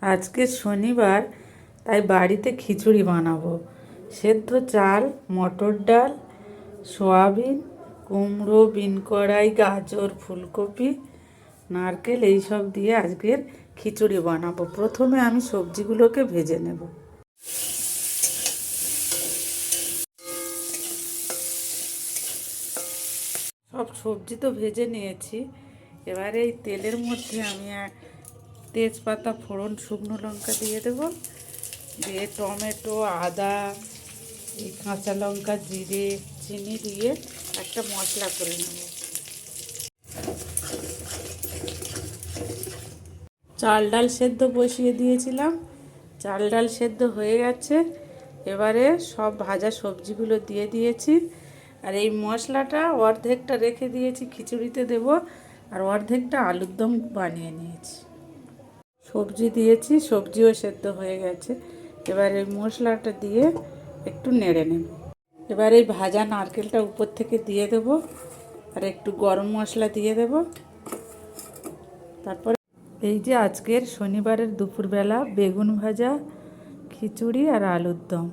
আজকে শনিবার, তাই বাড়িতে খিচুড়ি বানাবো। সেদ্ধ চাল, মটর ডাল, সয়াবিন, কুমড়ো, বিন কড়াই, গাজর, ফুলকপি, নারকেল এইসব দিয়ে আজকের খিচুড়ি বানাবো। প্রথমে আমি সবজিগুলোকে ভেজে নেব। সব সবজি তো ভেজে নিয়েছি। এবারে এই তেলের মধ্যে আমি তেজপাতা, ফোড়ন, শুকনো লঙ্কা দিয়ে দেবো। দিয়ে টমেটো, আদা, এই কাঁচা লঙ্কা, জিরে, চিনি দিয়ে একটা মশলা করে নেব। চাল ডাল সেদ্ধ বসিয়ে দিয়েছিলাম, চাল ডাল সেদ্ধ হয়ে গেছে। এবারে সব ভাজা সবজিগুলো দিয়ে দিয়েছি। আর এই মশলাটা অর্ধেকটা রেখে দিয়েছি খিচুড়িতে দেব, আর অর্ধেকটা আলুর দম বানিয়ে নিয়েছি। সবজি দিয়েছি, সবজিও সেদ্ধ হয়ে গেছে। এবার এই মশলাটা দিয়ে একটু নেড়ে নেব। এবার এই ভাজা নারকেলটা উপর থেকে দিয়ে দেব, আর একটু গরম মশলা দিয়ে দেব। তারপর এই যে আজকের শনিবারের দুপুরবেলা বেগুন ভাজা, খিচুড়ি আর আলুর দম।